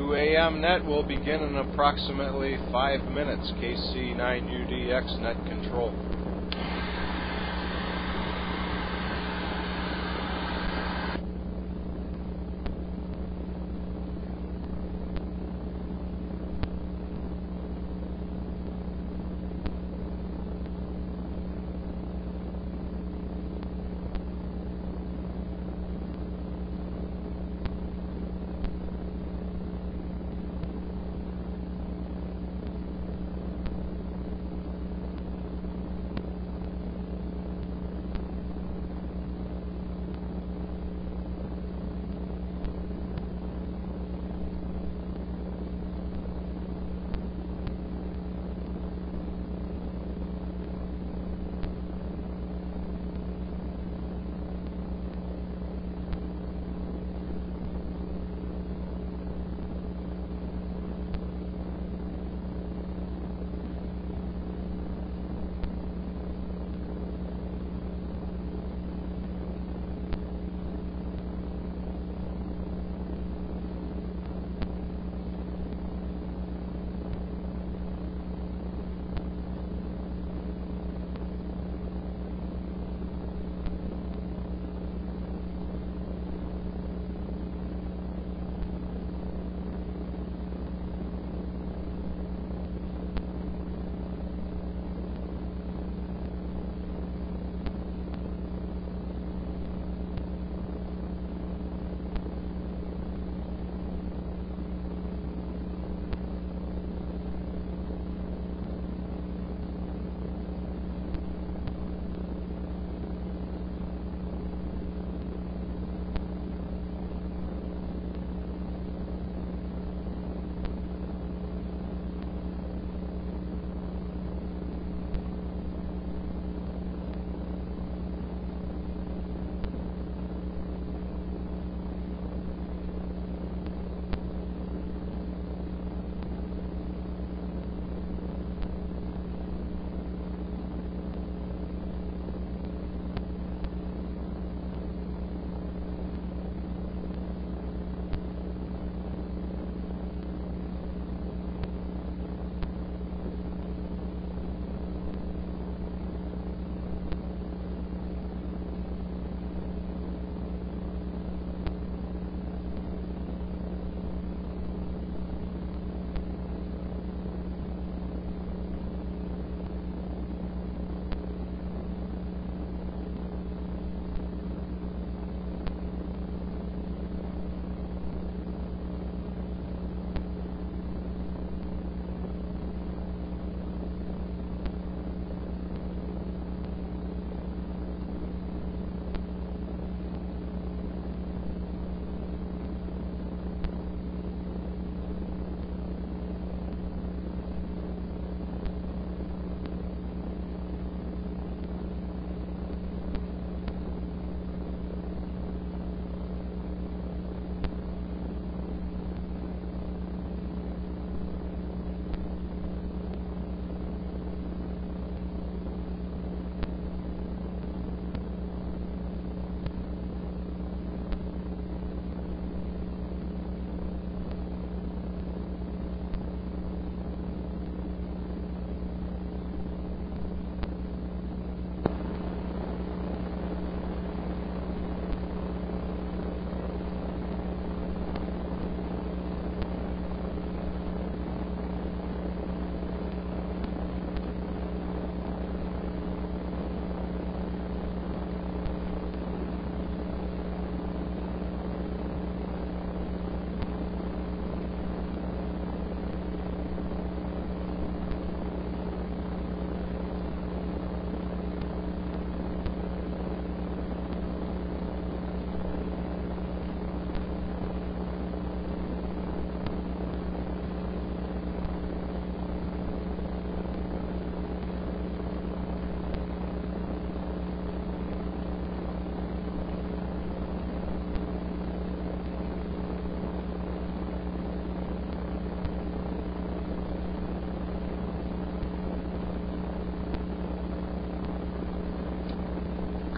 2 a.m. net will begin in approximately 5 minutes. KC9UDX net control.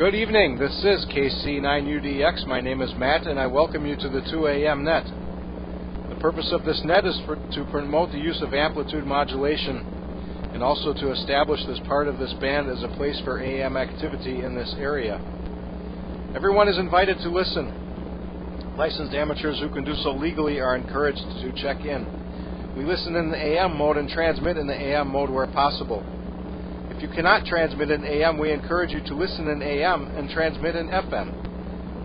Good evening, this is KC9UDX. My name is Matt and I welcome you to the 2 a.m. net. The purpose of this net is to promote the use of amplitude modulation and also to establish this part of this band as a place for AM activity in this area. Everyone is invited to listen. Licensed amateurs who can do so legally are encouraged to check in. We listen in the AM mode and transmit in the AM mode where possible. If you cannot transmit in AM, we encourage you to listen in AM and transmit in FM.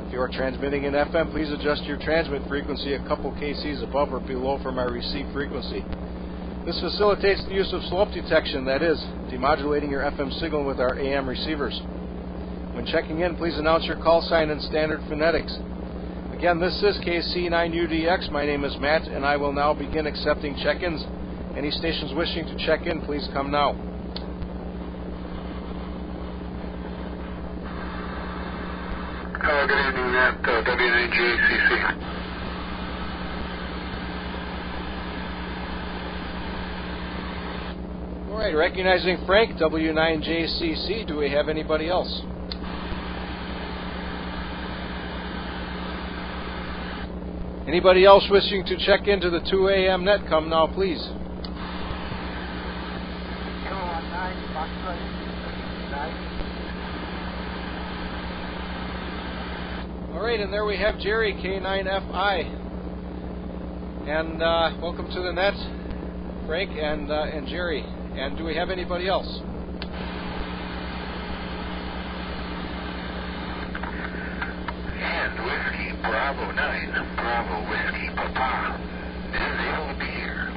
If you are transmitting in FM, please adjust your transmit frequency a couple kCs above or below from our receive frequency. This facilitates the use of slope detection, that is, demodulating your FM signal with our AM receivers. When checking in, please announce your call sign in standard phonetics. Again, this is KC9UDX. My name is Matt, and I will now begin accepting check-ins. Any stations wishing to check in, please come now. Hello, good evening, Matt, W9JCC. All right, recognizing Frank, W9JCC. Do we have anybody else? Anybody else wishing to check into the 2 AM net, come now, please. All right, and there we have Jerry, K9FI. And welcome to the net, Frank and Jerry. And do we have anybody else? And Whiskey Bravo 9, Bravo Whiskey Papa, is LBRY.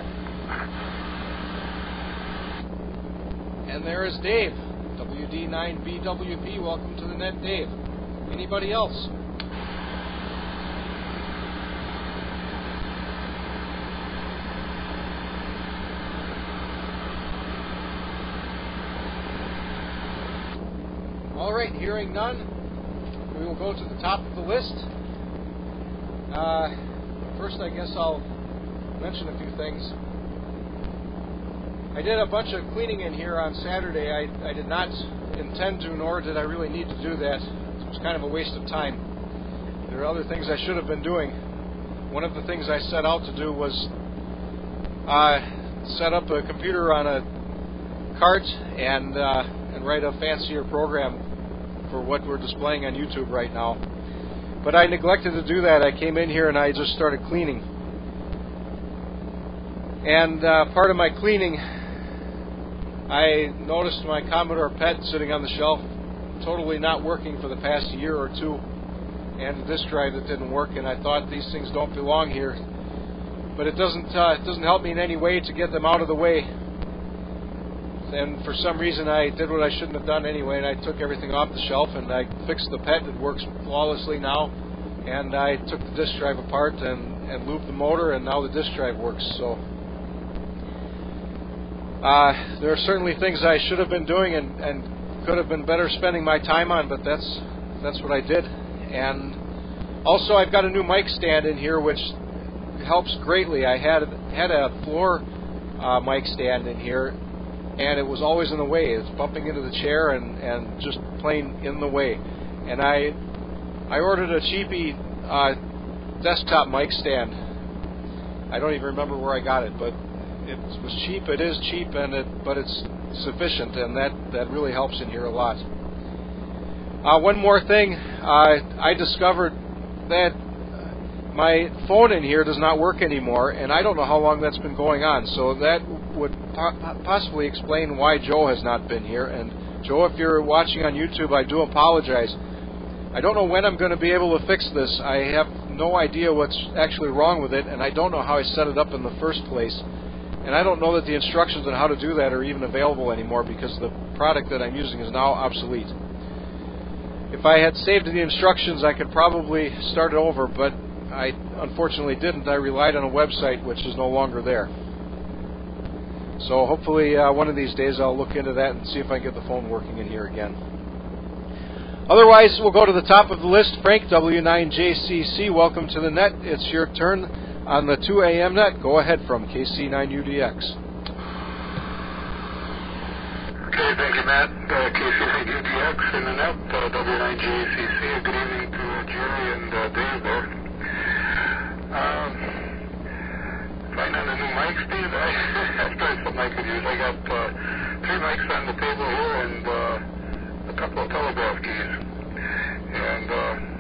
And there is Dave, WD9BWP. Welcome to the net, Dave. Anybody else? All right, hearing none, we will go to the top of the list. First, I guess I'll mention a few things. I did a bunch of cleaning in here on Saturday. I did not intend to, nor did I really need to do that. It was kind of a waste of time. There are other things I should have been doing. One of the things I set out to do was set up a computer on a cart and write a fancier program for what we're displaying on YouTube right now. But I neglected to do that. I came in here and I just started cleaning. And part of my cleaning, I noticed my Commodore PET sitting on the shelf, totally not working for the past year or two, and a disk drive that didn't work, and I thought these things don't belong here. But it doesn't help me in any way to get them out of the way. And for some reason I did what I shouldn't have done anyway, and I took everything off the shelf and I fixed the PET. It works flawlessly now, and I took the disk drive apart and lubed the motor, and now the disk drive works. So there are certainly things I should have been doing and could have been better spending my time on, but that's what I did. And also I've got a new mic stand in here, which helps greatly. I had a floor mic stand in here, and it was always in the way. It's bumping into the chair and just plain in the way. And I ordered a cheapy desktop mic stand. I don't even remember where I got it, but it was cheap. It is cheap, but it's sufficient, and that really helps in here a lot. One more thing, I discovered that my phone in here does not work anymore, and I don't know how long that's been going on. So that would possibly explain why Joe has not been here. And Joe, if you're watching on YouTube, I do apologize. I don't know when I'm going to be able to fix this. I have no idea what's actually wrong with it, and I don't know how I set it up in the first place. And I don't know that the instructions on how to do that are even available anymore, because the product that I'm using is now obsolete. If I had saved the instructions, I could probably start it over, but I unfortunately didn't. I relied on a website which is no longer there. So hopefully one of these days I'll look into that and see if I can get the phone working in here again. Otherwise, we'll go to the top of the list. Frank, W9JCC, welcome to the net. It's your turn on the 2 AM net. Go ahead from KC9UDX. Okay, thank you, Matt. KC9UDX in the net, W9JCC. Good evening to Jerry and Dave there. I could use. I got 3 mics on the table here and a couple of telegraph keys. And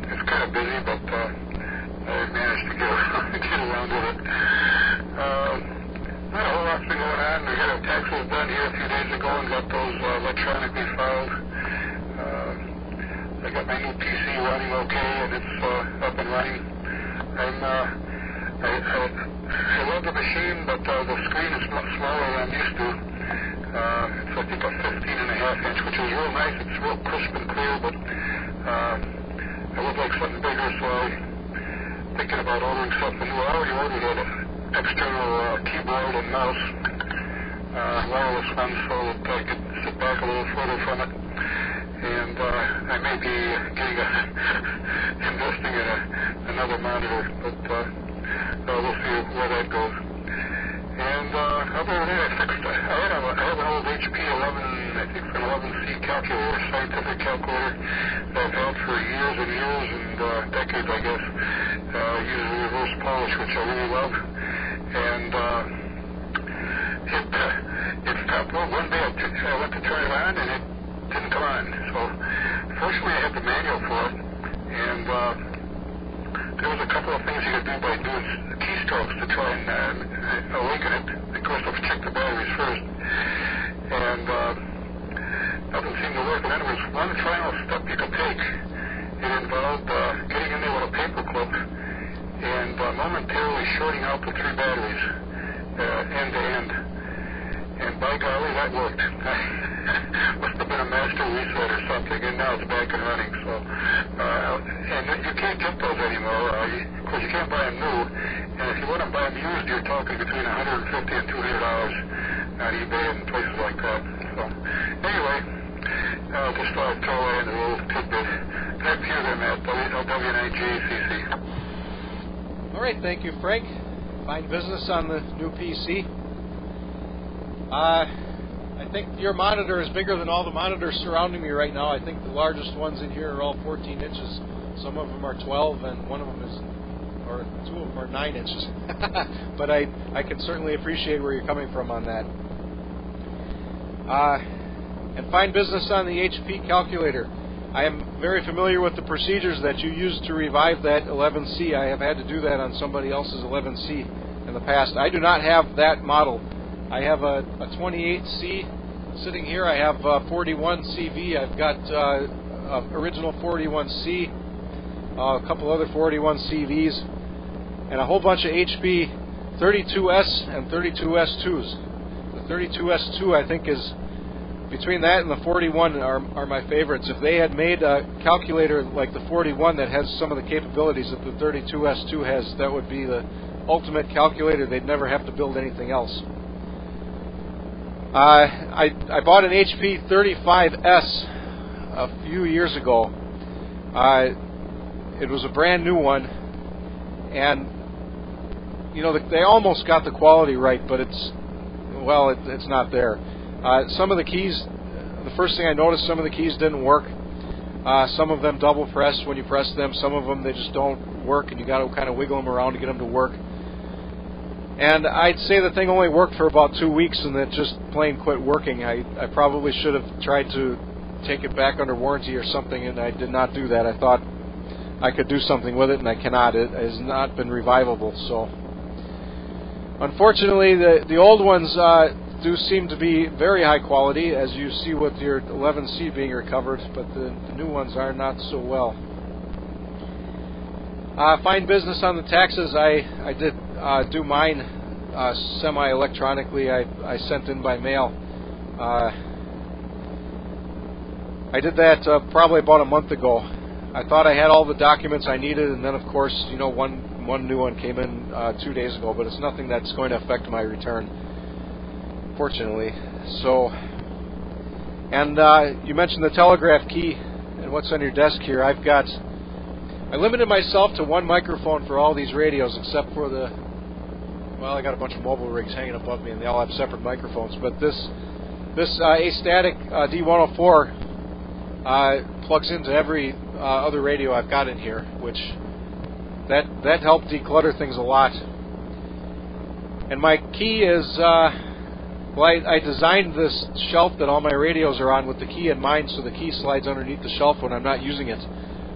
it's kind of busy, but I managed to get around with it. Not a whole lot's been going on. I got our taxes done here a few days ago and got those electronically filed. I got my new PC running okay, and it's up and running. I love the machine, but the screen is much smaller than I'm used to. It's I think a 15.5 inch, which is real nice. It's real crisp and clear, but I would like something bigger, so I'm thinking about ordering something new. I already ordered an external keyboard and mouse, wireless one, so that I could sit back a little further from it. And I may be investing in another monitor, but we'll see where that goes. And other than that, I have an old HP 11, I think it's an 11C calculator, scientific calculator that I've had for years and years and decades, I guess. Uses reverse polish, which I really love. And it stopped. Well, one day I went to turn it on and it didn't come on. So fortunately I had the manual for it, and there was a couple of things you could do by doing keystrokes to try and awaken it. Of course, I've checked the batteries first, and nothing seemed to work. And then there was one final step you could take. It involved getting in there with a paper clip and momentarily shorting out the 3 batteries end to end. And by golly, that worked. Must have been a master reset or something, and now it's back and running. So, and you can't get those anymore. Of course, you can't buy them new. And if you want to buy them used, you're talking between $150 and $200 on eBay and places like that. So, anyway, just thought I'd throw that in a little tidbit. Back to you there, Matt. LBRY and Odysee. All right, thank you, Frank. Fine business on the new PC. I think your monitor is bigger than all the monitors surrounding me right now. I think the largest ones in here are all 14 inches. Some of them are 12, and one of them is, or 2 of them are 9 inches. But I can certainly appreciate where you're coming from on that. And fine business on the HP calculator. I am very familiar with the procedures that you used to revive that 11C. I have had to do that on somebody else's 11C in the past. I do not have that model. I have a 28C sitting here. I have a 41CV. I've got original 41C, a couple other 41CVs, and a whole bunch of HP 32S and 32S2s. The 32S2, I think, is between that and the 41 are my favorites. If they had made a calculator like the 41 that has some of the capabilities that the 32S2 has, that would be the ultimate calculator. They'd never have to build anything else. I bought an HP 35S a few years ago. It was a brand new one, and you know, they almost got the quality right, but it's not there. Some of the keys, the first thing I noticed, some of the keys didn't work. Some of them double press when you press them. Some of them, they just don't work, and you got to kind of wiggle them around to get them to work. And I'd say the thing only worked for about 2 weeks, and it just plain quit working. I probably should have tried to take it back under warranty or something, and I did not do that. I thought I could do something with it, and I cannot. It has not been revivable. So, unfortunately, the old ones do seem to be very high quality, as you see with your 11C being recovered, but the new ones are not so well. Fine business on the taxes. I did do mine semi-electronically. I sent in by mail. I did that probably about a month ago. I thought I had all the documents I needed, and then of course, you know, one new one came in 2 days ago, but it's nothing that's going to affect my return, fortunately. So, and you mentioned the telegraph key and what's on your desk here. I limited myself to one microphone for all these radios, except for I got a bunch of mobile rigs hanging above me, and they all have separate microphones. But this astatic D104 plugs into every other radio I've got in here, which that helped declutter things a lot. And my key is Well, I designed this shelf that all my radios are on with the key in mind, so the key slides underneath the shelf when I'm not using it.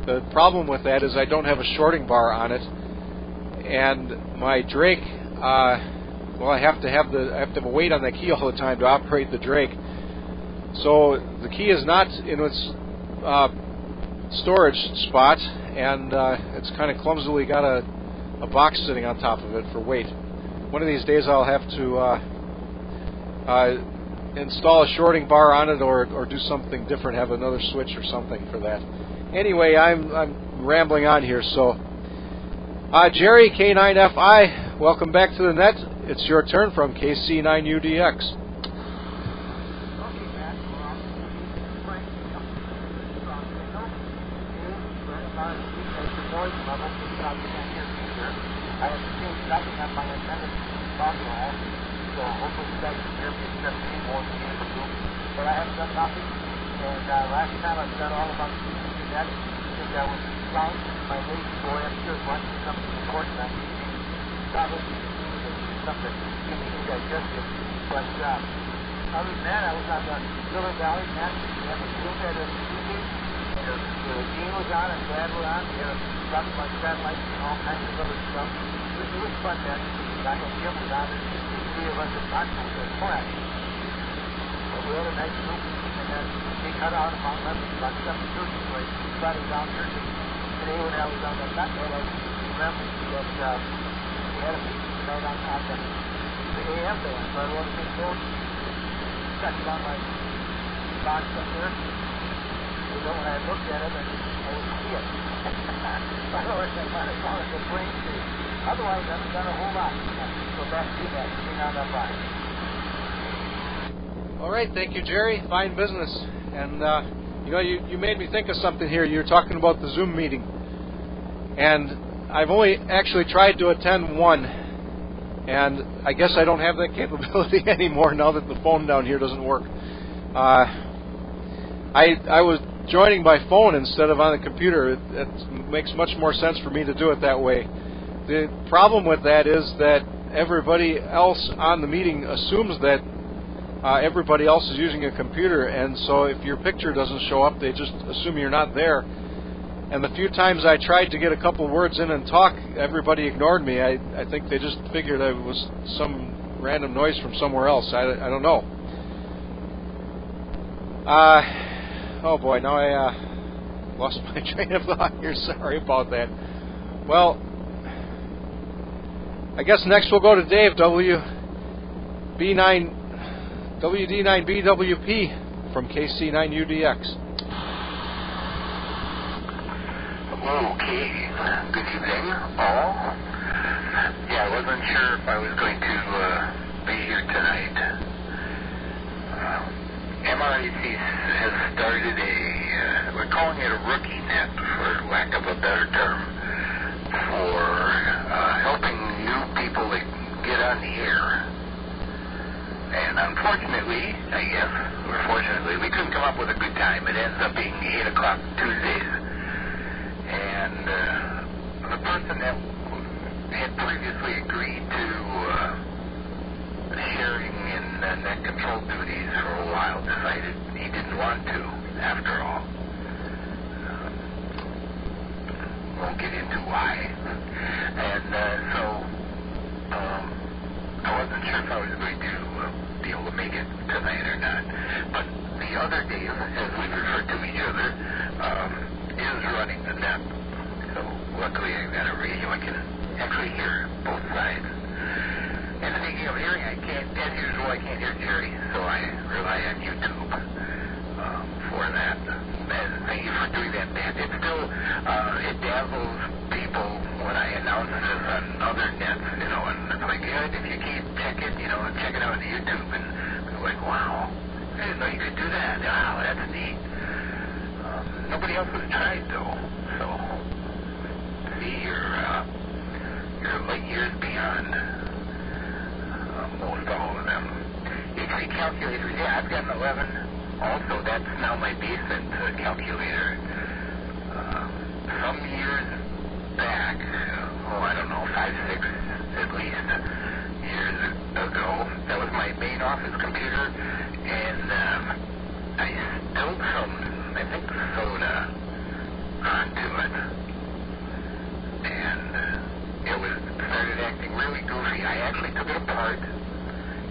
The problem with that is I don't have a shorting bar on it, and my Drake, well, I have to have a weight on that key all the time to operate the Drake. So the key is not in its storage spot, and it's kind of clumsily got a box sitting on top of it for weight. One of these days I'll have to install a shorting bar on it, or do something different, have another switch or something for that. Anyway, I'm rambling on here. So, Jerry K9FI, welcome back to the net. It's your turn from KC9UDX. So hopefully you guys can hear me except me more than you do. But I haven't done nothing. And last time I've done all about using that. Because I was wrong. My lazy boy upstairs watching something important on TV. Probably something to be digested. But other than that, I was on the Silver Valley net. We have a group at the TV. And the Dean was on and Dad were on. We had a talk about satellites and all kinds of other stuff. It was fun, man. I know Jim was on it. Three of us at Knoxville with a class. But we had a nice group, and then they cut out about 7:30, so I started down here. Today when I was on the Knoxville, I remembered that we had a meeting tonight on the AM band, so I wanted to go check it on my box up there. So when I looked at it, I didn't see it. I thought it was a brain state. Otherwise, I haven't done a whole lot. So back to that. All right, thank you, Jerry. Fine business. And you made me think of something here. You were talking about the Zoom meeting, and I've only actually tried to attend one, and I guess I don't have that capability anymore now that the phone down here doesn't work. I was joining by phone instead of on the computer. It makes much more sense for me to do it that way. The problem with that is that everybody else on the meeting assumes that everybody else is using a computer, and so if your picture doesn't show up, they just assume you're not there. And the few times I tried to get a couple words in and talk, everybody ignored me. I think they just figured I was some random noise from somewhere else. I don't know. Oh boy, now I lost my train of thought here. Sorry about that. Well, I guess next we'll go to Dave, WD9BWP from KC9UDX. Okay, good evening, all. Yeah, I wasn't sure if I was going to be here tonight. MREC has started we're calling it a rookie net, for lack of a better term, for helping new people to get on the air. And unfortunately, I guess, or fortunately, we couldn't come up with a good time. It ends up being 8 o'clock Tuesdays. And the person that had previously agreed to sharing in net control duties for a while decided he didn't want to, after all. Won't get into why. And so I wasn't sure if I was going to be able to make it tonight or not. But the other Dave, as we refer to each other, is running the net. So luckily I've got a radio. I can actually hear both sides. And speaking of hearing, as usual, I can't hear Jerry, so I rely on YouTube for that. And thank you for doing that, Dan. It still, it dazzles people when I announce this on other nets, and it's like, yeah, if you keep checking out on YouTube, and it's like, wow, I didn't know you could do that. Wow, that's neat. Nobody else has tried, though, so see, you're light years beyond most all of them. HP calculators, yeah, I've got an 11 also. That's now my decent calculator. Some years back, I don't know, 5, 6 at least years ago. That was my main office computer, and I spilled some, I think, soda onto it, and it started acting really goofy. I actually took it apart,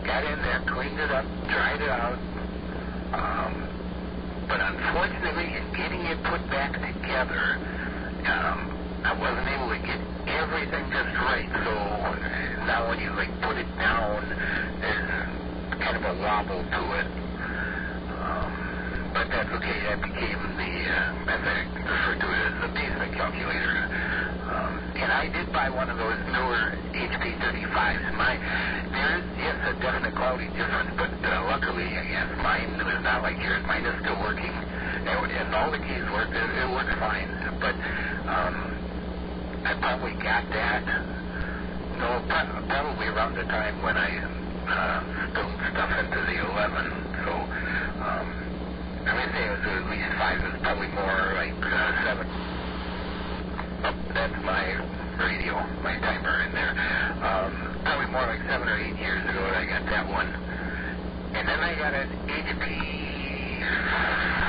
got in there, cleaned it up, dried it out, but unfortunately, in getting it put back together, I wasn't able to get everything just right. So now when you put it down, there's kind of a wobble to it. But that's okay. That became the, as I refer to it, as the basic calculator. And I did buy one of those newer HP 35s. There is, yes, a definite quality difference, but luckily, I guess, mine was not like yours. Mine is still working, and all the keys work. It works fine. But I probably got that, probably around the time when I spilled stuff into the 11. So I would say it was at least 5. It was probably more like 7. Oh, that's my radio, my timer in there. Probably more like 7 or 8 years ago that I got that one. And then I got an HP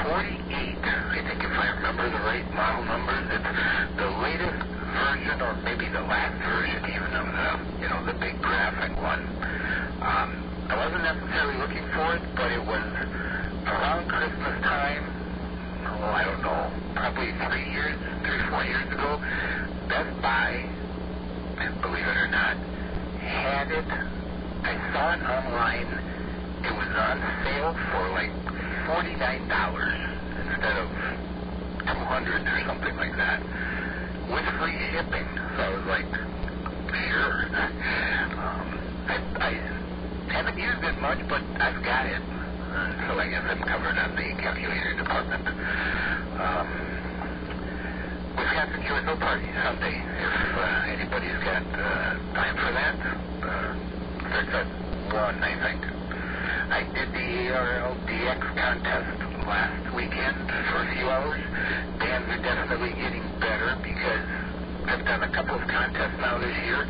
48, I think, if I remember the right model numbers. It's the latest version, or maybe the last version even, of the big graphic one. I wasn't necessarily looking for it, but it was around Christmas time. I don't know, probably 3 or 4 years ago. Best Buy, believe it or not, had it. I saw it online. It was on sale for like $49 instead of $200 or something like that, with free shipping. So I was like, sure. I haven't used it much, but I've got it. So I guess I'm covered on the calculator department. Wisconsin QSO party Sunday, if anybody's got time for that. Starts at 1, I think. I did the ARLDX contest last weekend for a few hours. Bands are definitely getting better because I've done a couple of contests now this year.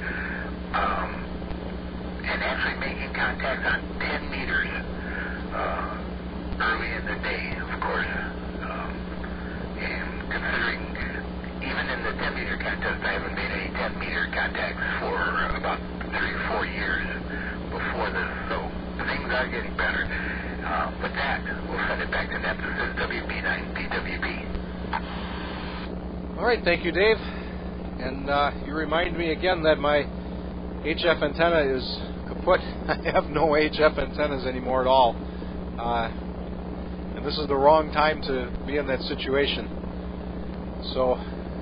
And actually making contacts on 10 meters early in the day, of course. And considering even in the 10-meter contest, I haven't made any 10-meter contacts for about 3 or 4 years before this, so things are getting better. With that, we'll send it back to Nemesis WB9BWB. All right, thank you, Dave. And you remind me again that my HF antenna is kaput. I have no HF antennas anymore at all. And this is the wrong time to be in that situation. So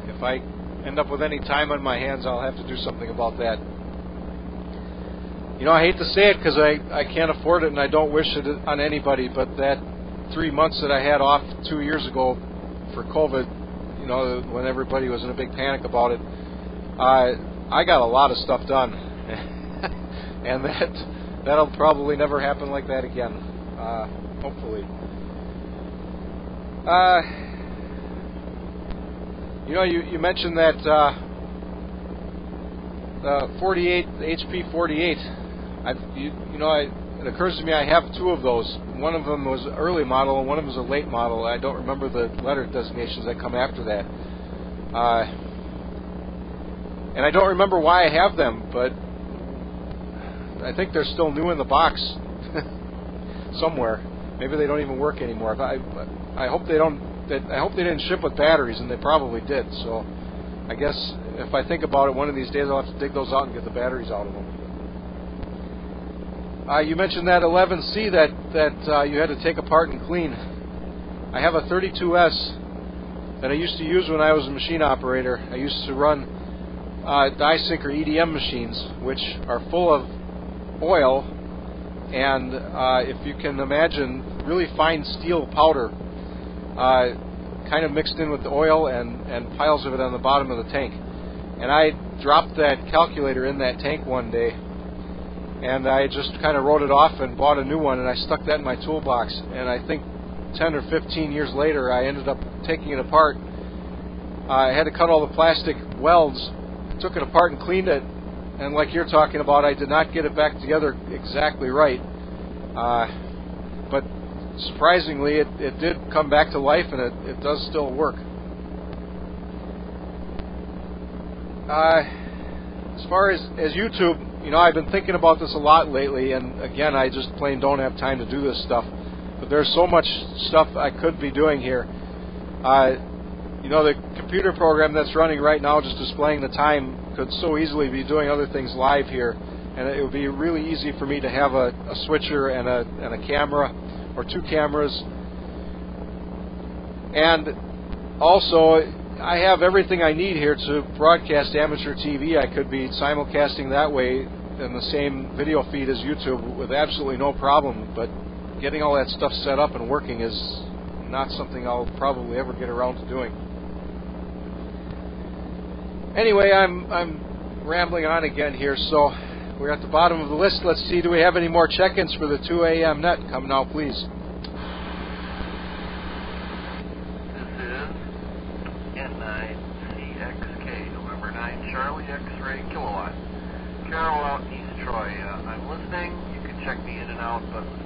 if I end up with any time on my hands, I'll have to do something about that. I hate to say it because I can't afford it and I don't wish it on anybody, but that 3 months that I had off 2 years ago for COVID, when everybody was in a big panic about it, I got a lot of stuff done. And that'll probably never happen like that again, hopefully. You mentioned that 48, HP 48. It occurs to me I have 2 of those. One of them was an early model, and one of them was a late model. I don't remember the letter designations that come after that. And I don't remember why I have them, but I think they're still new in the box somewhere. Maybe they don't even work anymore. I hope they don't. I hope they didn't ship with batteries, and they probably did. So I guess if I think about it, one of these days I'll have to dig those out and get the batteries out of them. You mentioned that 11C that you had to take apart and clean. I have a 32S that I used to use when I was a machine operator. I used to run die sink or EDM machines, which are full of oil and, if you can imagine, really fine steel powder, kind of mixed in with the oil and piles of it on the bottom of the tank. And I dropped that calculator in that tank one day, and I just kind of wrote it off and bought a new one, and I stuck that in my toolbox. And I think 10 or 15 years later, I ended up taking it apart. I had to cut all the plastic welds, took it apart and cleaned it, and like you're talking about, I did not get it back together exactly right. But surprisingly, it did come back to life, and it does still work. As far as YouTube, I've been thinking about this a lot lately, and again, I just plain don't have time to do this stuff. But there's so much stuff I could be doing here. The computer program that's running right now, just displaying the time, could so easily be doing other things live here, and it would be really easy for me to have a switcher and a camera, or two cameras. And also, I have everything I need here to broadcast amateur TV. I could be simulcasting that way in the same video feed as YouTube with absolutely no problem, but getting all that stuff set up and working is not something I'll probably ever get around to doing. Anyway, I'm rambling on again here, so we're at the bottom of the list. Let's see, do we have any more check-ins for the 2 a.m. net? Come now, please. This is N9CXK, November 9, Charlie X-ray kilowatt. Carol out in East Troy. I'm listening. You can check me in and out, but listening.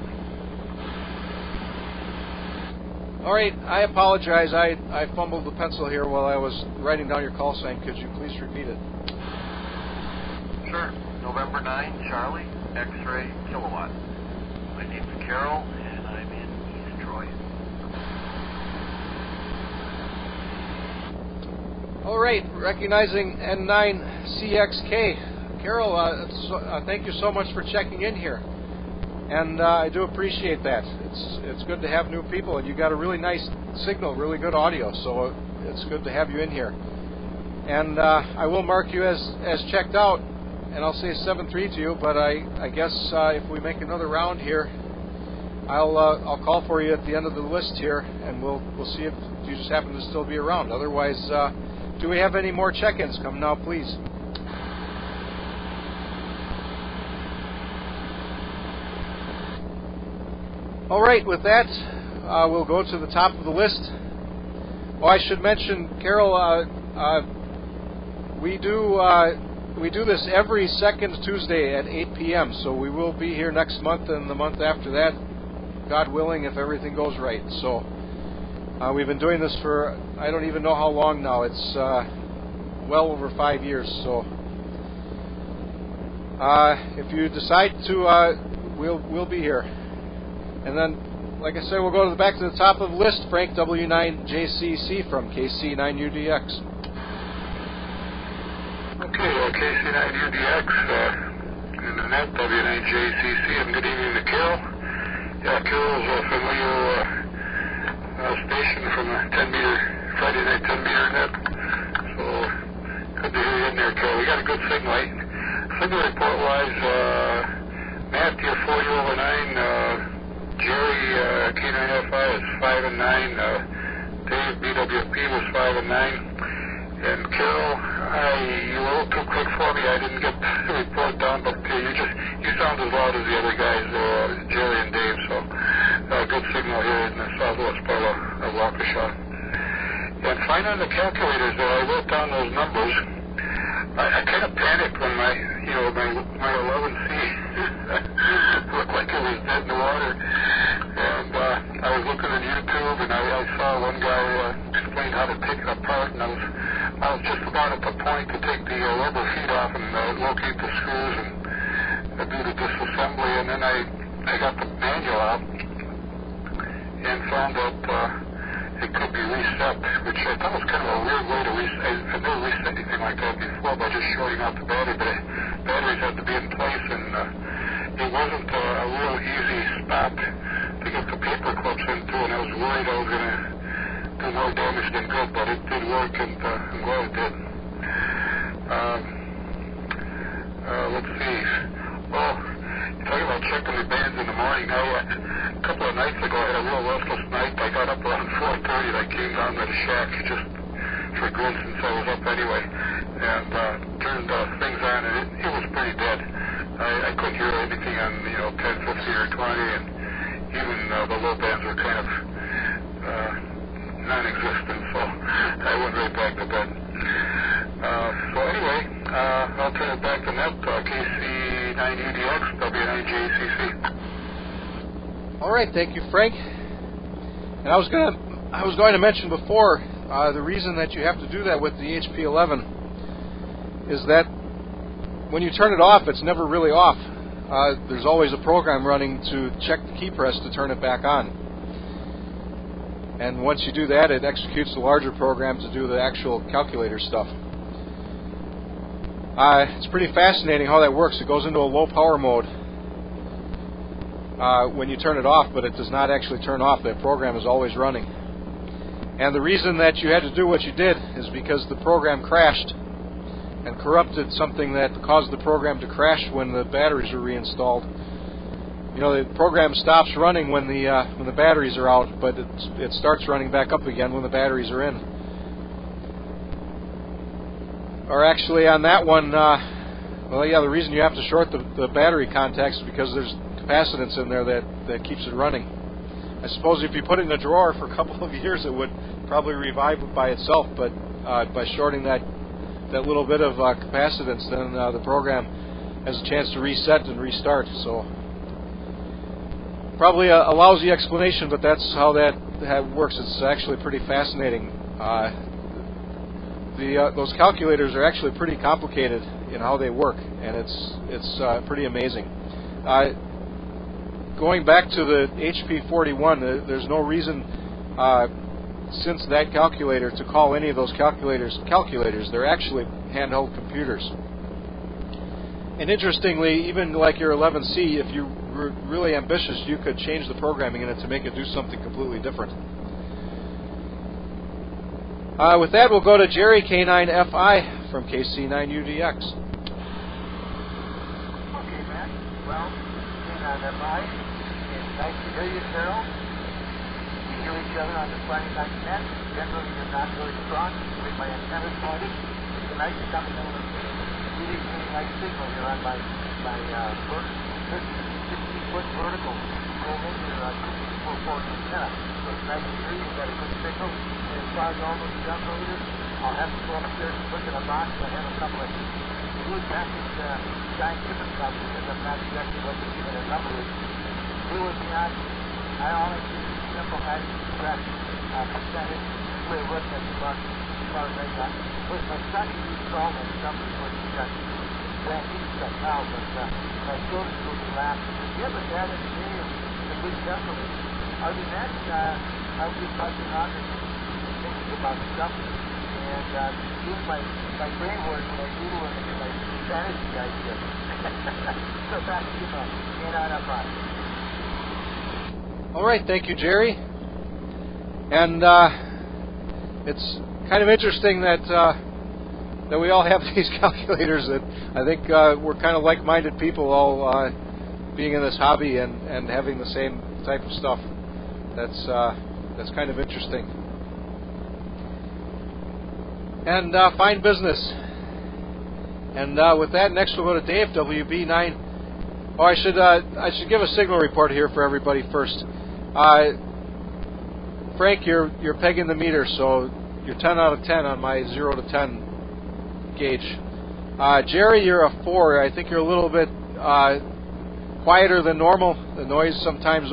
All right, I apologize. I fumbled the pencil here while I was writing down your call sign. Could you please repeat it? Sure. November 9, Charlie, X-ray, kilowatt. My name's Carol, and I'm in East Troy. All right, recognizing N9CXK. Carol, thank you so much for checking in here. And I do appreciate that. It's good to have new people, and you got a really nice signal, really good audio, so it's good to have you in here. And I will mark you as checked out, and I'll say 7-3 to you, but I guess if we make another round here, I'll call for you at the end of the list here, and we'll see if you just happen to still be around. Otherwise, do we have any more check-ins? Come now, please. All right, with that, we'll go to the top of the list. Oh, I should mention, Carol, we do this every second Tuesday at 8 p.m., so we will be here next month and the month after that, God willing, if everything goes right. So we've been doing this for, I don't even know how long now. It's well over 5 years. So if you decide to, we'll be here. And then, like I said, we'll go back to the top of the list. Frank W9JCC from KC9UDX. Okay, KC9UDX in the net, W9JCC, and good evening to Carol. Yeah, Carol's a familiar station from the 10-meter, Friday night 10-meter net. So, good to hear you in there, Carol. We got a good signal. Signal report-wise, Matt, you're 40 over 9, Jerry, K9FI is 5 and 9. Dave, BWP was 5 and 9. And Carol, you were a little too quick for me. I didn't get the report down, but you sound as loud as the other guys, Jerry and Dave. So good signal here in the southwest part of Waukesha. And fine on the calculators, though. I wrote down those numbers. I kind of panicked when my 11C looked like it was dead in the water. And I was looking on YouTube, and I saw one guy explain how to take it apart, and I was just about at the point to take the rubber feet off and locate the screws and do the disassembly. And then I got the manual out and found that it could be reset, which I thought was kind of a weird way to reset. I've never reset anything like that before by just shorting out the battery, but batteries had to be in place, and it wasn't a real easy spot to get the paper clips into, and I was worried I was going to do more damage than good, but it did work, and I'm glad it did. Let's see. Well, talking about checking the bands in the morning, a couple of nights ago I had a real restless night. I got up around 4:30 and I came down to the shack just for good since I was up anyway, and turned things on, and it was pretty dead. I couldn't hear anything on 10, 15, or 20, and even the low bands were kind of non-existent, so I went right back to bed. So anyway, I'll turn it back to Net. right, thank you, Frank. And I was going to mention before, the reason that you have to do that with the HP11 is that when you turn it off, it's never really off. There's always a program running to check the key press to turn it back on. And once you do that, it executes the larger program to do the actual calculator stuff. It's pretty fascinating how that works. It goes into a low power mode when you turn it off, but it does not actually turn off. That program is always running. And the reason that you had to do what you did is because the program crashed and corrupted something that caused the program to crash when the batteries were reinstalled. You know, the program stops running when the batteries are out, but it starts running back up again when the batteries are in. Or actually, on that one, well, yeah, the reason you have to short the battery contacts is because there's capacitance in there that keeps it running. I suppose if you put it in a drawer for a couple of years, it would probably revive it by itself, but by shorting that little bit of capacitance, then the program has a chance to reset and restart. So probably a lousy explanation, but that's how that works. It's actually pretty fascinating. Those calculators are actually pretty complicated in how they work, and it's pretty amazing. Going back to the HP41, there's no reason since that calculator to call any of those calculators. They're actually handheld computers. And interestingly, even like your 11C, if you were really ambitious, you could change the programming in it to make it do something completely different. With that, we'll go to Jerry K9FI from KC9UDX. Okay, Matt. Well, K9FI, it's nice to hear you, Carol. We hear each other on the Friday night net. Generally, you're not very strong with my antennas pointed. Tonight, you're coming in with really nice signal here on my 60-foot vertical over your 2.4 antenna. So it's nice to hear you. You've got a good signal. And as far as all those downloaders, I'll have to go upstairs and look in a box. I have a couple of good package scientific stuff because I'm not exactly what the unit number is. Here with me on, I always use simple high-stress percentage way of looking at the box as far as I got. With my son, he used all those numbers when he got that new stuff now, but my children will be laughing. You have a dad in the day of a good calculator. Other than that, I'll be buzzing on and thinking about stuff and doing my brain work when I doodle and my fantasy ideas. So back to you, K9FI. All right, thank you, Jerry. And it's kind of interesting that we all have these calculators. That I think we're kind of like-minded people, all being in this hobby and having the same type of stuff. That's kind of interesting. And fine business. And with that, next we'll go to Dave, WB9. Oh, I should give a signal report here for everybody first. Frank, you're pegging the meter, so you're 10 out of 10 on my 0 to 10 gauge. Jerry, you're a 4. I think you're a little bit quieter than normal. The noise sometimes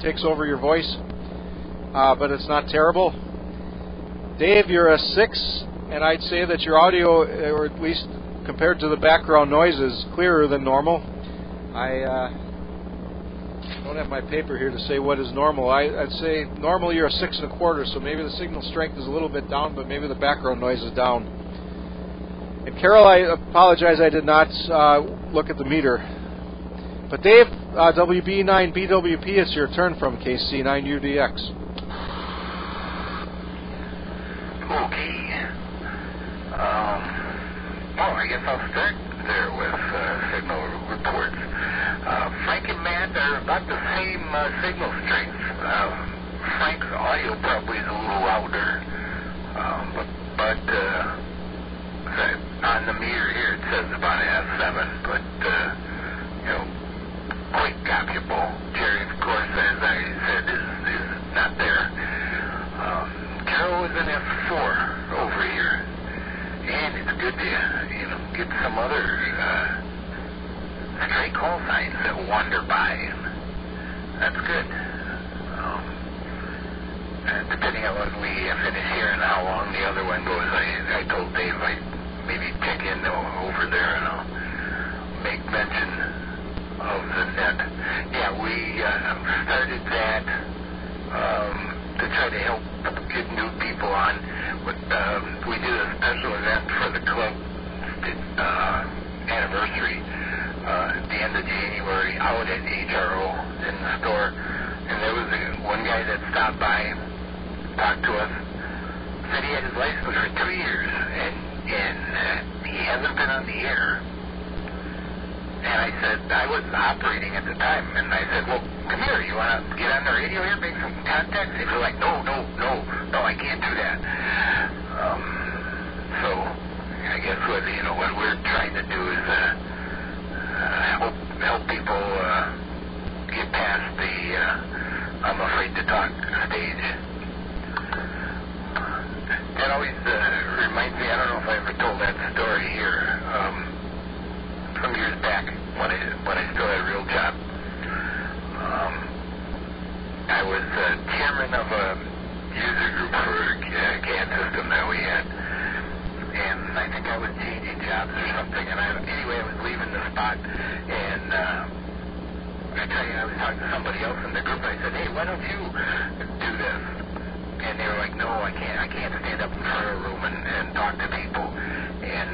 takes over your voice, but it's not terrible. Dave, you're a 6, and I'd say that your audio, or at least compared to the background noise, is clearer than normal. I don't have my paper here to say what is normal. I'd say normally you're a 6 1/4, so maybe the signal strength is a little bit down, but maybe the background noise is down. And Carol, I apologize, I did not look at the meter. But Dave, WB9BWP, it's your turn from KC9UDX. Okay. Well, I guess I'll start there with signal reports. Frank and Matt are about the same signal strength. Frank's audio probably is a little louder, but on the meter here it says about a F7, but quite copyable. Jerry, of course, as I said, is not there. Carol is an F4 over here, and it's good to get some other stray call signs that wander by, and that's good. depending on when we finish here and how long the other one goes, I told Dave I'd maybe check in over there and I'll make mention of the net. Yeah, we started that to try to help get new people on. We did a special event for the club anniversary at the end of January out at HRO in the store. And there was one guy that stopped by, talked to us, said he had his license for 2 years, and he hasn't been on the air. And I said, I was operating at the time, and I said, well, come here, you want to get on the radio here, make some contacts? He was like, no, I can't do that. So I guess what we're trying to do is help people get past the I'm afraid to talk stage. That always reminds me, I don't know if I ever told that story here, some years back when I still had a real job. I was chairman of a user group for a CAD system that we had, and I think I was changing jobs or something, and anyway I was leaving the spot, and I tell you, I was talking to somebody else in the group, and I said, hey, why don't you do this? And they were like, no, I can't stand up in front of a room and talk to people. And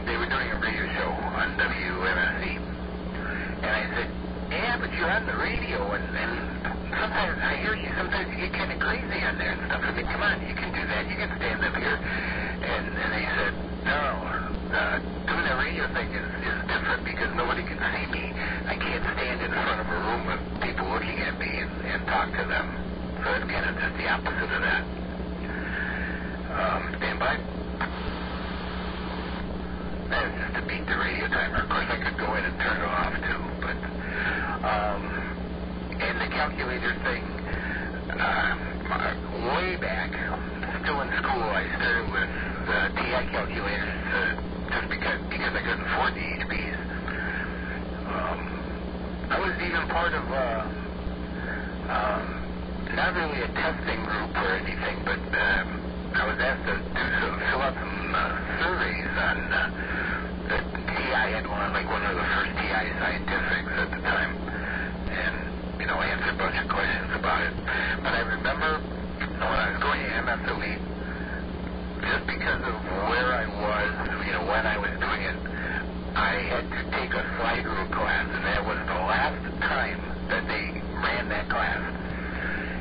they were doing a radio show on WMSC. And I said, yeah, but you're on the radio, and sometimes I hear you, sometimes you get kind of crazy on there and stuff. I mean, come on, you can do that, you can stand up here. And they said, no, doing the radio thing is different because nobody can see me. I can't stand in front of a room with people looking at me and talk to them. So it's kind of just the opposite of that. Stand by. That is just to beat the radio timer. Of course, I could go in and turn it off too, but and the calculator thing, way back, still in school, I started with TI calculators just because I couldn't afford the HPs. I was even part of not really a testing group or anything, but I was asked to fill out some surveys on the TI had one of the first TI scientifics at the time, and answer a bunch of questions about it. But I remember when I was going to MSOE, just because of where I was, when I was doing it, I had to take a slide rule class, and that was the last time that they ran that class.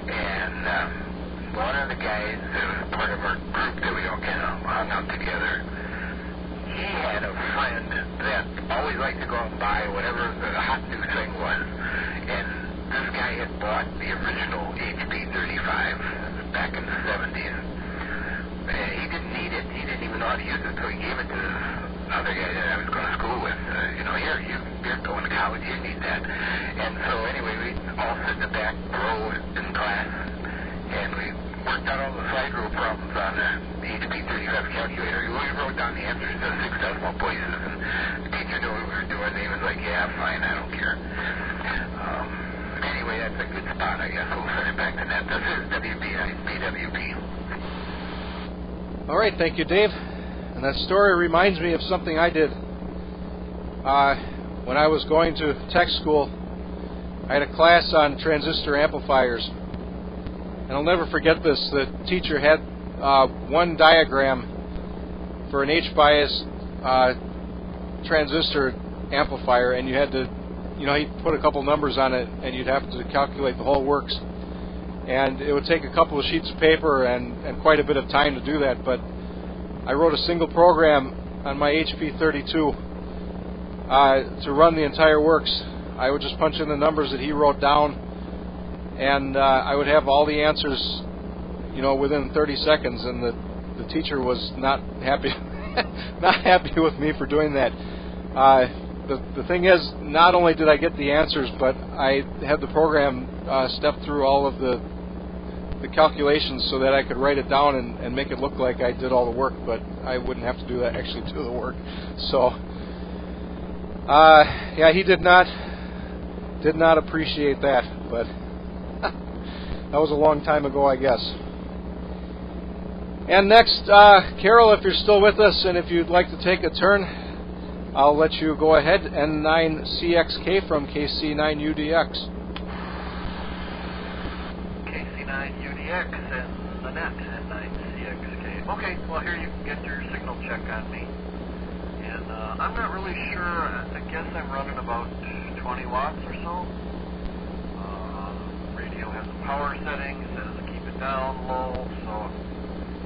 And one of the guys that was part of our group that we all kind of hung out together, he had a friend that always liked to go out and buy whatever the hot new thing was. And this guy had bought the original HP 35 back in the 70s. And he didn't need it. He didn't even know how to use it, so he gave it to this other guy that I was going to school with. Here, you're going to college, you need that. And so anyway, we all sit in the back row in class, and we worked out all the slide rule problems on the HP 35 calculator. We wrote down the answers to 6 decimal places, and the teacher knew what we were doing. He was like, yeah, fine, I don't care. Anyway, that's a good spot, I guess. We'll send it back to that. This is BWP. All right, thank you, Dave. And that story reminds me of something I did. When I was going to tech school, I had a class on transistor amplifiers. And I'll never forget this. The teacher had one diagram for an H-bias transistor amplifier, and you had to, he'd put a couple numbers on it, and you'd have to calculate the whole works. And it would take a couple of sheets of paper and quite a bit of time to do that, but I wrote a single program on my HP 32 to run the entire works. I would just punch in the numbers that he wrote down, and I would have all the answers, within 30 seconds, and the teacher was not happy not happy with me for doing that. The thing is, not only did I get the answers, but I had the program step through all of the calculations so that I could write it down and make it look like I did all the work, but I wouldn't have to do the work. So, yeah, he did not appreciate that, but That was a long time ago, I guess. And next, Carol, if you're still with us and if you'd like to take a turn, I'll let you go ahead. N9CXK from KC9UDX. KC9UDX and the net, N9CXK. Okay, well here you can get your signal check on me. And I'm not really sure, I guess I'm running about 20 watts or so. Radio has a power setting, it says keep it down low, so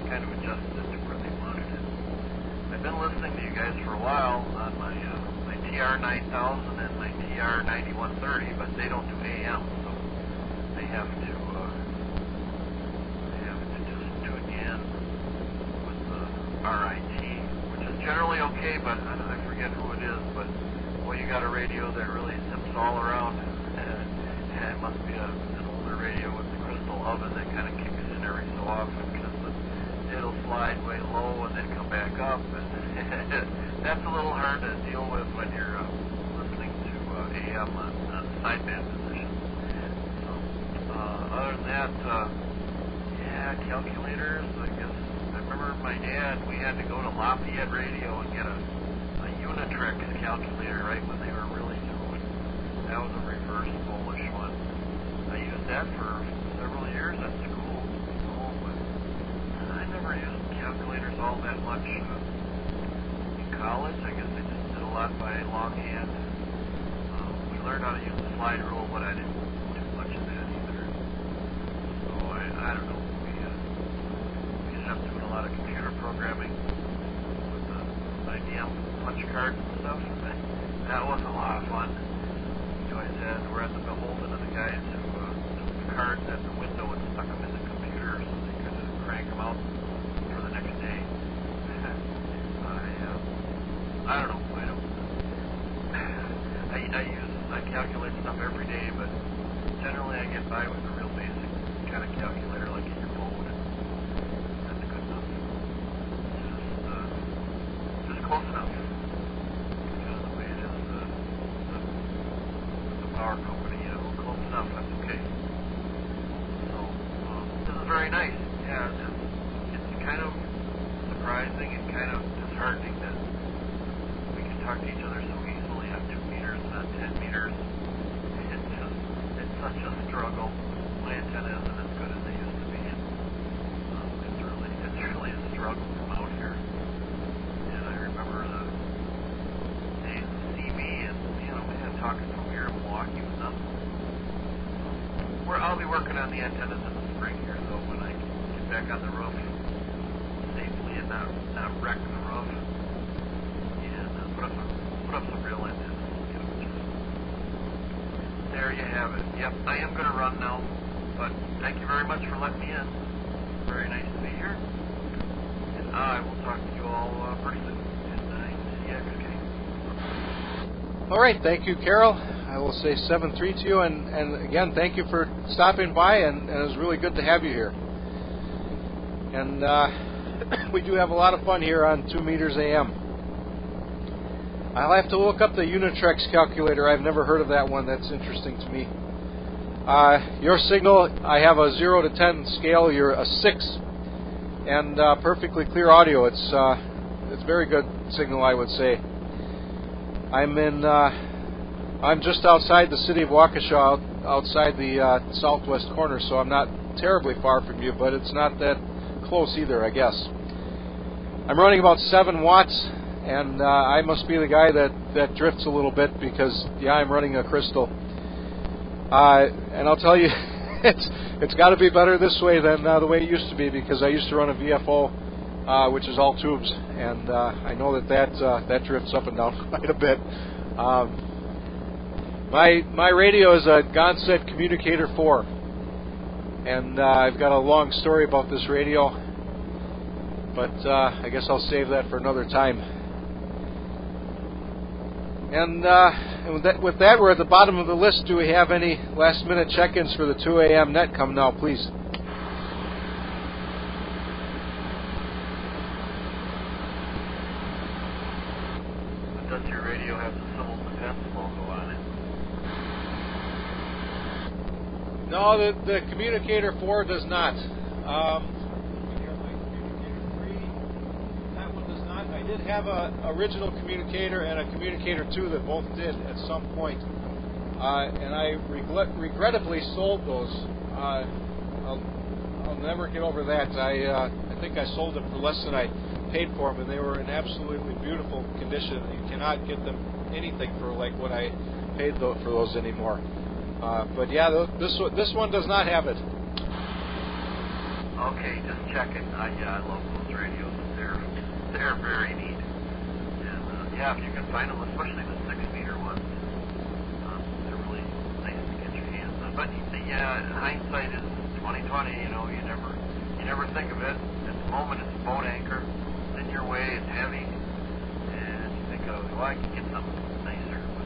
kind of adjusted it to where they wanted it. I've been listening to you guys for a while on my TR9000 and my TR9130, but they don't do AM, so they have to just tune in with the RIT, which is generally okay, but I forget who it is. But well, you got a radio that really zips all around, and it must be an older radio with the crystal oven that kind of kicks in every so often, because it'll slide way low and then come back up, and that's a little hard to deal with when you're listening to AM on sideband position. So, other than that, yeah, calculators, I guess. I remember my dad, we had to go to Lafayette Radio and get a Unitrex calculator right when they were really new. That was a reverse Polish one. I used that for several years at school. I never used calculators all that much in college. I guess I just did a lot by longhand. We learned how to use the slide rule, but I didn't do much of that either. So I don't know. We ended up doing a lot of computer programming with the IBM punch cards and stuff. That was a lot of fun. You always we're at the beholden of the guys who took the cards at the window and stuck them in the computer so they could crank them out for the next day. I don't know. I calculate stuff every day, but generally I get by with a real basic kind of calculator like in your phone, and that's good enough. Just close enough. Because the way it is, the power company, close enough, that's okay. So, this is very nice. Yeah, it's kind of surprising and kind of disheartening that we can talk to each other so easily on 2 meters, not 10 meters. It's such a struggle. My antenna isn't as good as they used to be. It's really a struggle from out here. And I remember the days of CB and, man, talking from here in Milwaukee was nothing. I'll be working on the antennas in the spring here, though, when I get back on the roof safely and not wreck the roof. And put up some real antennas. There you have it. Yep, I am going to run now, but thank you very much for letting me in. Very nice to be here. And I will talk to you all pretty soon. N9CXK. All right, thank you, Carol. I will say 7-3 to you, and again, thank you for stopping by, and it was really good to have you here. And we do have a lot of fun here on 2 meters AM. I'll have to look up the Unitrex calculator. I've never heard of that one. That's interesting to me. Your signal, I have a 0 to 10 scale. You're a 6, and perfectly clear audio. It's very good signal, I would say. I'm just outside the city of Waukesha, outside the southwest corner, so I'm not terribly far from you, but it's not that close either, I guess. I'm running about 7 watts, and I must be the guy that drifts a little bit because, yeah, I'm running a crystal. And I'll tell you, it's got to be better this way than the way it used to be, because I used to run a VFO, which is all tubes, and I know that drifts up and down quite a bit. My radio is a Gonset Communicator 4, and I've got a long story about this radio, but I guess I'll save that for another time. And with that, we're at the bottom of the list. Do we have any last-minute check-ins for the 2 a.m. net? Come now, please. Does your radio have the civil defense logo on it? No, the communicator 4 does not. Here's my communicator 3. That one does not. I did have a original communicator and a communicator 2 that both did at some point. And I regrettably sold those. I'll never get over that. I think I sold them for less than I paid for them, and they were in absolutely beautiful condition. You cannot get them anything for like what I paid for those anymore. But yeah, this one does not have it. Okay, just checking. I love those radios. They're very neat. And yeah, if you can find them, especially the 6-meter ones, they're really nice to get your hands on. But yeah, hindsight is 2020. You know, you never think of it. At the moment, it's a boat anchor. It's in your way. It's heavy, and you think, oh, well, I can get something nicer. But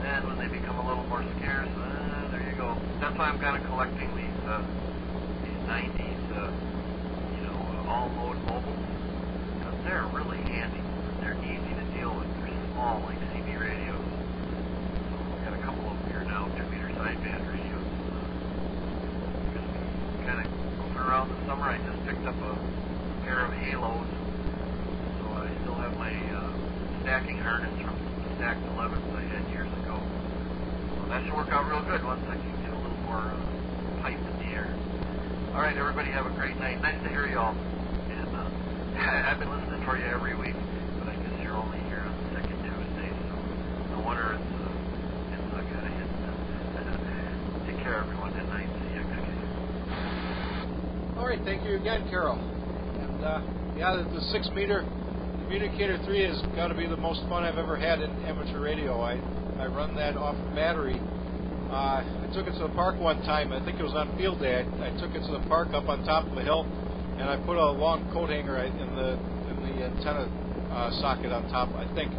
then when they become a little more scarce, there you go. That's why I'm kind of collecting these 90s, all-mode mobiles, because they're really handy. They're easy to deal with. They're small, like CB radios. So I've got a couple of them here now, 2-meter sideband radios. Just kind of moving around the summer. I just picked up a pair of Halos, so I still have my stacking harness from the stacked 11s I had years ago. So that should work out real good once I can get a little more pipe in the air. All right, everybody, have a great night. Nice to hear y'all. And I've been listening for you every week, but I guess you're only here on the second Tuesday, so no wonder it's kind of hit. Take care, everyone. Good night. See you again. All right, thank you again, Carol. And yeah, the 6-meter communicator 3 has got to be the most fun I've ever had in amateur radio. I run that off a battery. I took it to the park one time. I think it was on field day. I took it to the park up on top of a hill, and I put a long coat hanger in the antenna socket on top. I think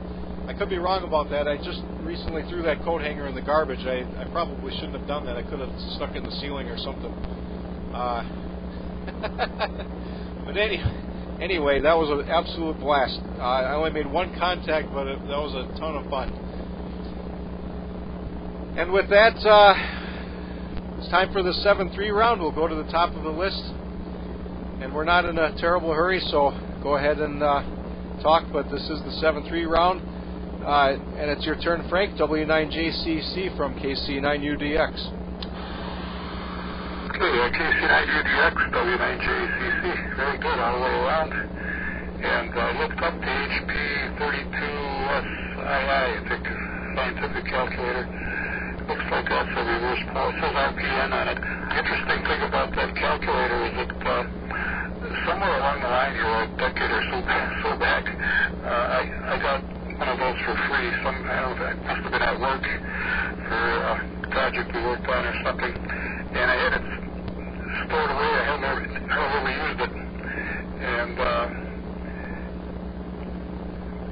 I could be wrong about that. I just recently threw that coat hanger in the garbage. I probably shouldn't have done that. I could have stuck it in the ceiling or something. But anyway, that was an absolute blast. I only made one contact, but that was a ton of fun. And with that, it's time for the 7-3 round. We'll go to the top of the list. And we're not in a terrible hurry, so go ahead and talk. But this is the 7-3 round. And it's your turn, Frank, W9JCC from KC9UDX. Okay, KC9UDX, W9JCC. Very good, all the way around. And looked up the HP32SII, I think, scientific calculator. Looks like that's a reverse pole. It says RPN on it. The interesting thing about that calculator is that somewhere along the line here, a decade or so back, I got one of those for free. I don't know, it must have been at work for a project we worked on or something. And I had it stored away. I hardly ever used it. And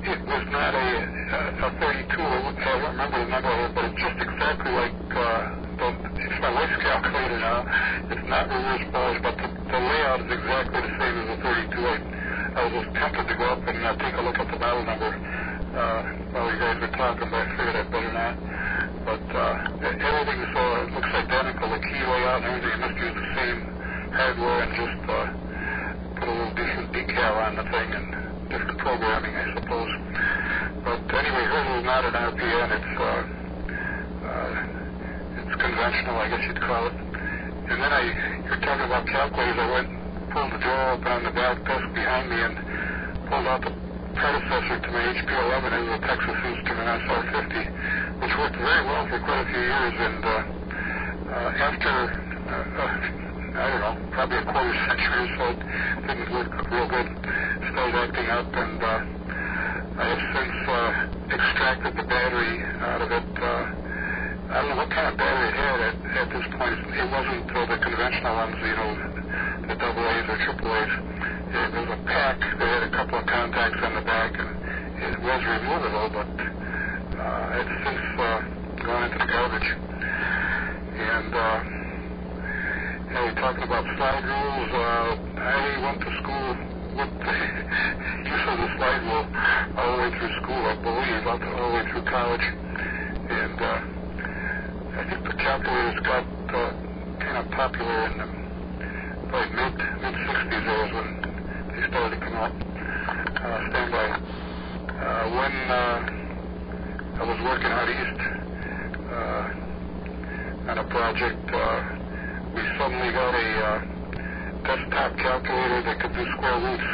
it was not a 32. I don't remember the number of it, but it's just exactly like it's my wife's calculator now. It's not reverse polish, but the layout is exactly the same as the 32. I was just tempted to go up and take a look at the model number while you guys were talking, but I figured I'd better not. But everything looks identical. The key layout and everything. I must use the same hardware and just put a little different decal on the thing and different programming, I suppose. But anyway, hers is not an RPN. It's conventional, I guess you'd call it. And then you're talking about calculators. I went and pulled the drawer open on the back desk behind me and pulled out the predecessor to my HP11. It was a Texas Instrument SR50, which worked very well for quite a few years. And after, I don't know, probably a quarter century or so, it didn't work real good. Started acting up, and I have since extracted the battery out of it. I don't know what kind of battery it had at this point. It wasn't the conventional ones, the AA's or AAA's. It was a pack that had a couple of contacts on the back, and it was removable, but it's since gone into the garbage. And we're talking about slide rules. I went to school with the use of the slide rule all the way through school, I believe, all the way through college. And I think the calculators got kind of popular in the probably mid-60s. There was when they started to come out. Standby. When I was working out east on a project, we suddenly got a desktop calculator that could do square roots.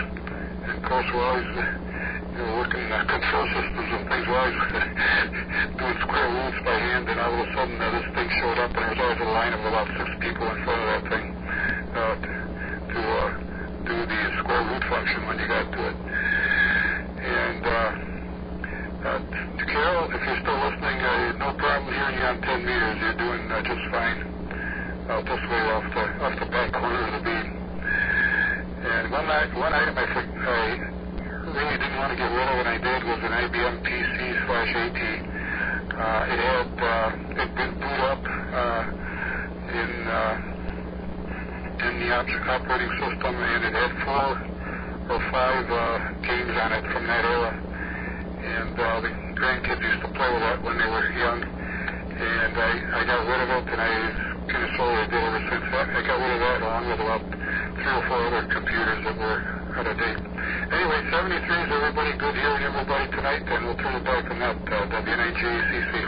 And of course, we're always working control systems and things. We're always doing square roots by hand, and all of a sudden this thing showed up, and there was always a line of about 6 people in front of that thing to do the square root function when you got to it. And to Carol, if you're still listening, no problem hearing you on 10 meters. You're doing just fine. This way off the back corner of the beam. And one item I really didn't want to get rid of, and I did, was an IBM PC/AT. It'd been boot up in the operating system, and it had 4 or 5 games on it from that era. And the grandkids used to play with that when they were young. And I got rid of it, and I kind of slowly did ever since. I got rid of that along with about 3 or 4 other computers that were out of date. Anyway, 73 is everybody good hearing everybody tonight, and we'll turn it back on that W9JACC.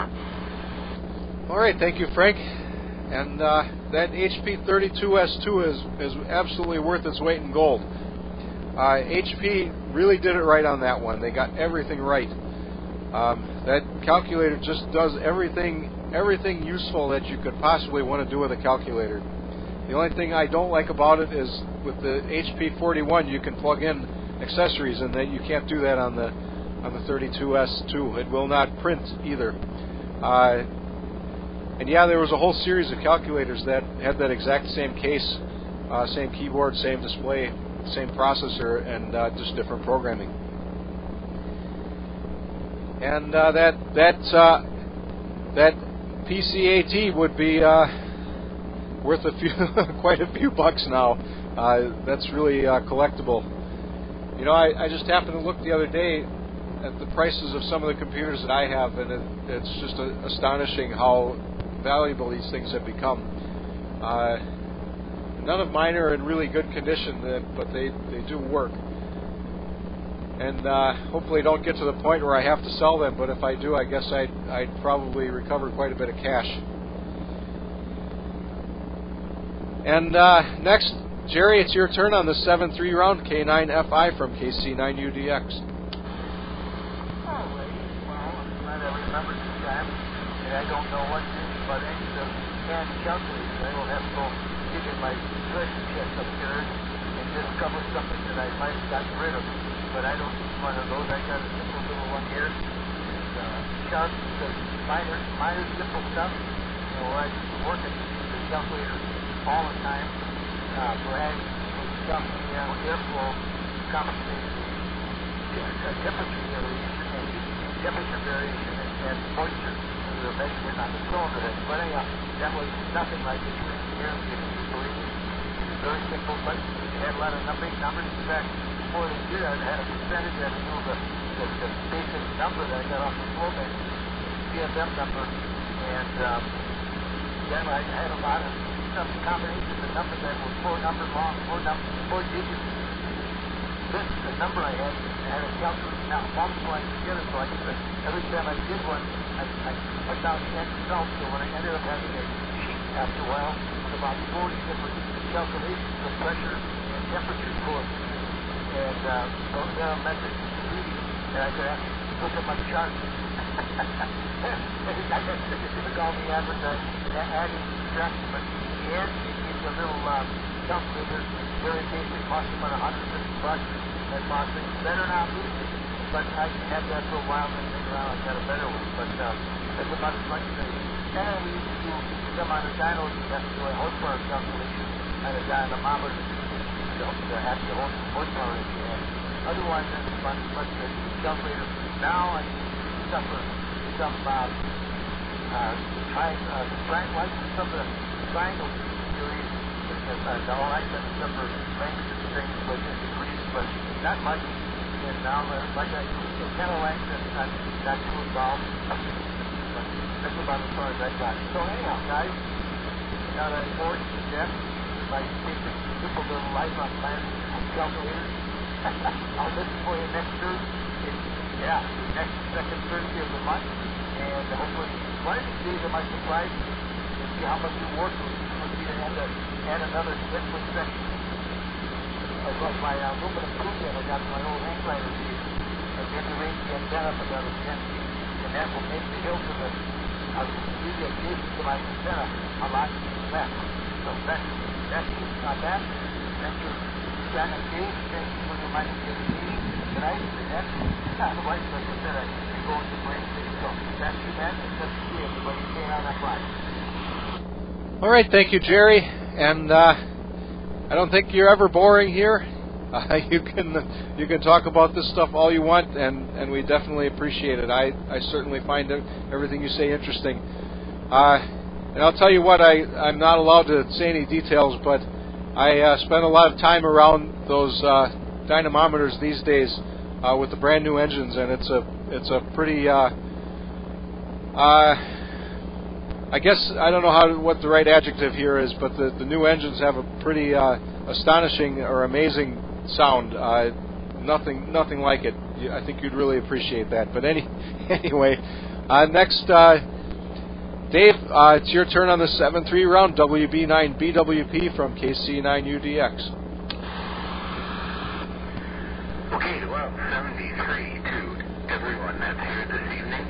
All right, thank you, Frank. And that HP 32S2 is absolutely worth its weight in gold. HP really did it right on that one. They got everything right. That calculator just does everything useful that you could possibly want to do with a calculator. The only thing I don't like about it is with the HP 41 you can plug in accessories, and that you can't do that on the 32S2. It will not print either. And yeah, there was a whole series of calculators that had that exact same case, same keyboard, same display, same processor, and just different programming. And that PCAT would be worth quite a few bucks now. That's really collectible. You know, I just happened to look the other day at the prices of some of the computers that I have, and it's just astonishing how valuable these things have become. None of mine are in really good condition, but they do work. And hopefully don't get to the point where I have to sell them, but if I do, I guess I'd probably recover quite a bit of cash. And next, Jerry, it's your turn on the 7-3 round K9FI from KC9UDX. Well, I'm glad I remembered this time, and I don't know what to do about any of the hand calculators. I will have to go dig in my treasure chest upstairs and discover something that I might have gotten rid of. But I don't need one of those. I got a simple little one here. It's sharp, minor simple stuff. You know, I used to work at the calculator all the time. Brag with stuff, airflow, compensating temperature variation and moisture. We were measuring on the cylinder head. But anyhow, that was nothing like it here. It's very simple, but it had a lot of big numbers. In fact, before they did, I had a percentage. I knew the basic number that I got off the floor base, CFM number, and then I had a lot of combinations of numbers that were 4 numbers long, 4 digits. The number I had a calculator now multiplying together, so I could, every time I did one, I found the end result. So when I ended up having a sheet after a while with about 40 different calculations of pressure and temperature coefficients, and those barometric readings, and I could actually look at my chart. I guess they call me advertising, adding subtraction, but in the end, it gives you a little calculator, very basic, costs about $150, and costs better now, but I had that for a while, and later on I got a better one, but that's about as much as I use. And we used to do some on the dyno, you have to do a horsepower calculation on a dynamometer to have the horsepower that you have. Otherwise, it's much the calculator. Now I suffer some some of the triangle theories, because all I said is suffer lengths and things, but in degrees, but not much. And now, like I use, so kind of length and not too involved. But That's about as far as I got. So anyhow, guys, now that board step, my favorite simple little life on planet calculator. I'll listen for you next Thursday. Next second Thursday of the month, and hopefully one of these days I might surprise you and see how much you work with. Must be to add another input section. I've got my aluminum tube in. I got my old hang glider here. I've been to raise the antenna up another 10 feet, and that will make the hilt of the really adjacent to my antenna a lot less. So that's not bad. Thank you, Jack and Dave. Thank you for reminding me of the meeting tonight. Otherwise, like I said, I could go into my city. So thank you, man. It's good to see everybody staying on that line. All right, thank you, Jerry. And I don't think you're ever boring here. You can talk about this stuff all you want, and we definitely appreciate it. I certainly find everything you say interesting. And I'll tell you what, I'm not allowed to say any details, but I spend a lot of time around those dynamometers these days with the brand new engines, and it's a pretty I guess I don't know what the right adjective here is, but the new engines have a pretty astonishing or amazing sound. Nothing like it. I think you'd really appreciate that. But anyway, next, Dave, it's your turn on the 7-3 round WB9 BWP from KC9UDX. Okay, well, 73 to everyone that's here this evening.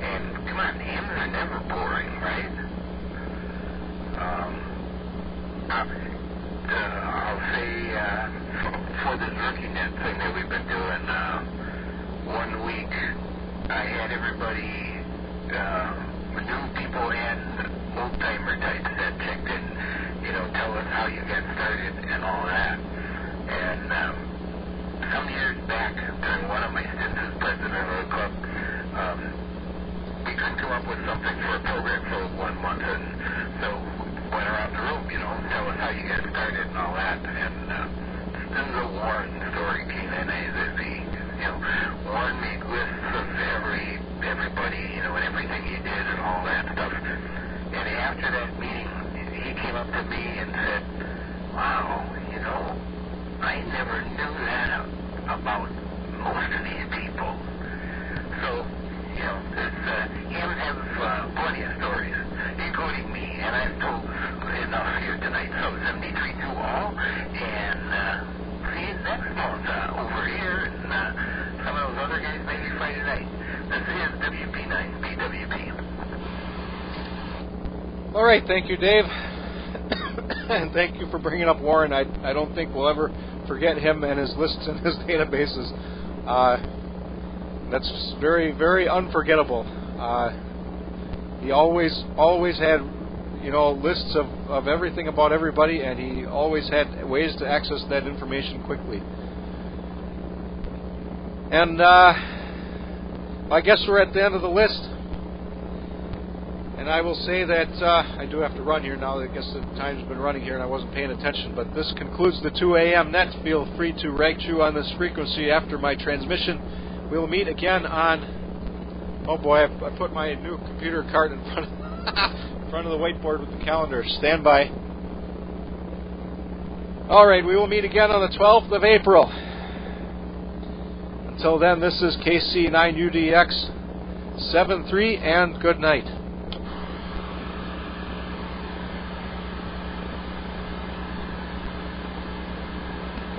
And come on, hymns are never boring, right? I'll say for this rookie net thing that we've been doing, 1 week I had everybody, new people and old-timer types that checked in, tell us how you got started and all that. And some years back, during one of my stints as president of the club, we couldn't come up with something for a program for 1 month, and so went around the room, tell us how you got started and all that. And then the Warren story came in. Warren made lists of everybody, and everything he did and all that stuff. And after that meeting, he came up to me and said, "Wow, I never knew that about most of these people." So, him have plenty of stories, including me, and I've told enough here tonight. So 73 to all, and see you next month over here, and some of those other guys maybe Friday night. This is WP9 BWP. All right, thank you, Dave. And thank you for bringing up Warren. I don't think we'll ever forget him and his lists and his databases. That's very, very unforgettable. He always had, lists of everything about everybody, and he always had ways to access that information quickly. And I guess we're at the end of the list. And I will say that I do have to run here now. I guess the time's been running here and I wasn't paying attention. But this concludes the 2 a.m. net. Feel free to write you on this frequency after my transmission. We'll meet again on... Oh boy, I put my new computer cart in front of the whiteboard with the calendar. Stand by. All right, we will meet again on the 12th of April. Until then, this is KC9UDX 7-3, and good night.